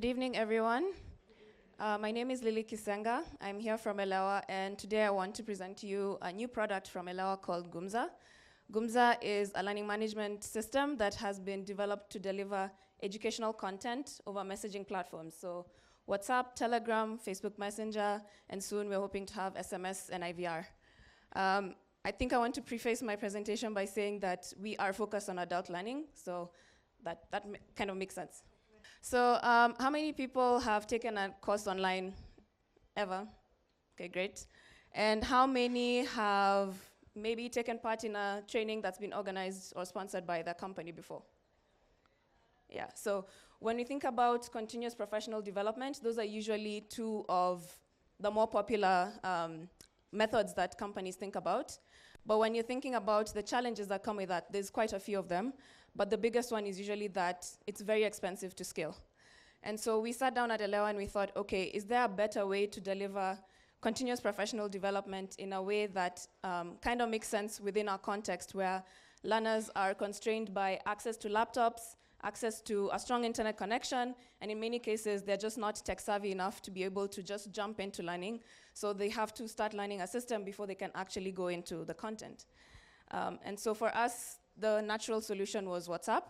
Good evening, everyone. My name is Lily Kisenga. I'm here from Elewa, and today I want to present to you a new product from Elewa called Gumza. Gumza is a learning management system that has been developed to deliver educational content over messaging platforms. So WhatsApp, Telegram, Facebook Messenger, and soon we're hoping to have SMS and IVR. I think I want to preface my presentation by saying that we are focused on adult learning, so that kind of makes sense. So how many people have taken a course online ever? Okay, great. And how many have maybe taken part in a training that's been organized or sponsored by the company before? Yeah, so when we think about continuous professional development, those are usually two of the more popular methods that companies think about. But when you're thinking about the challenges that come with that, there's quite a few of them. But the biggest one is usually that it's very expensive to scale. And so we sat down at Elewa and we thought, okay, is there a better way to deliver continuous professional development in a way that kind of makes sense within our context where learners are constrained by access to laptops, access to a strong internet connection, and in many cases, they're just not tech savvy enough to be able to just jump into learning. So they have to start learning a system before they can actually go into the content. And so for us, the natural solution was WhatsApp.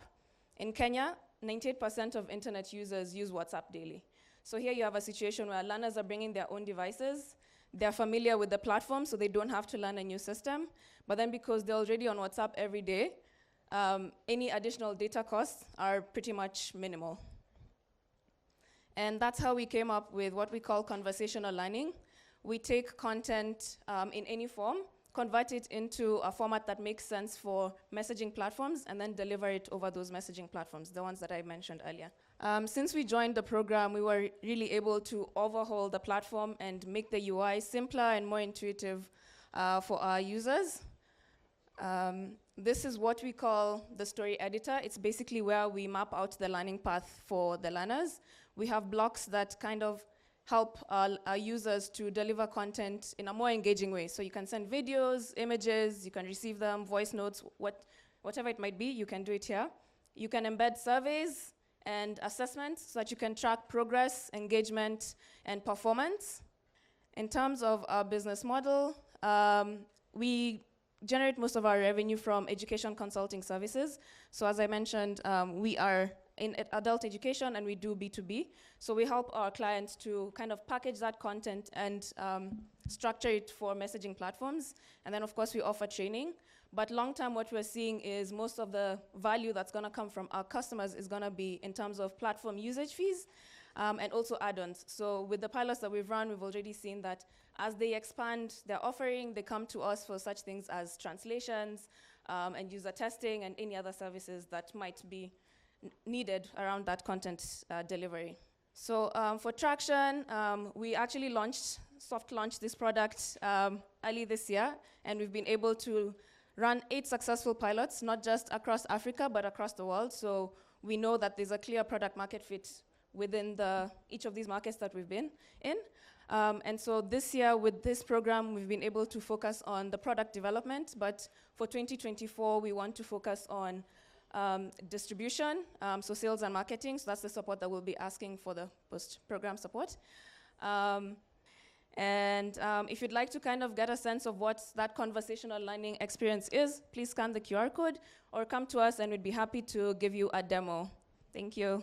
In Kenya, 98% of internet users use WhatsApp daily. So here you have a situation where learners are bringing their own devices. They're familiar with the platform, so they don't have to learn a new system. But then because they're already on WhatsApp every day, any additional data costs are pretty much minimal. And that's how we came up with what we call conversational learning. We take content in any form, convert it into a format that makes sense for messaging platforms, and then deliver it over those messaging platforms, the ones that I mentioned earlier. Since we joined the program, we were really able to overhaul the platform and make the UI simpler and more intuitive for our users. This is what we call the story editor. It's basically where we map out the learning path for the learners. We have blocks that kind of help our users to deliver content in a more engaging way. So you can send videos, images, you can receive them, voice notes, whatever it might be, you can do it here. You can embed surveys and assessments so that you can track progress, engagement, and performance. In terms of our business model, we generate most of our revenue from education consulting services. So as I mentioned, we are in adult education and we do B2B. So we help our clients to kind of package that content and structure it for messaging platforms. And then of course we offer training. But long term what we're seeing is most of the value that's gonna come from our customers is gonna be in terms of platform usage fees and also add-ons. So with the pilots that we've run, we've already seen that as they expand their offering, they come to us for such things as translations and user testing and any other services that might be needed around that content delivery. So for traction, we actually soft launched this product early this year, and we've been able to run 8 successful pilots, not just across Africa, but across the world. So we know that there's a clear product market fit within each of these markets that we've been in. And so this year with this program, we've been able to focus on the product development, but for 2024, we want to focus on distribution, so sales and marketing. So that's the support that we'll be asking for the post-program support. And if you'd like to kind of get a sense of what that conversational learning experience is, please scan the QR code or come to us and we'd be happy to give you a demo. Thank you.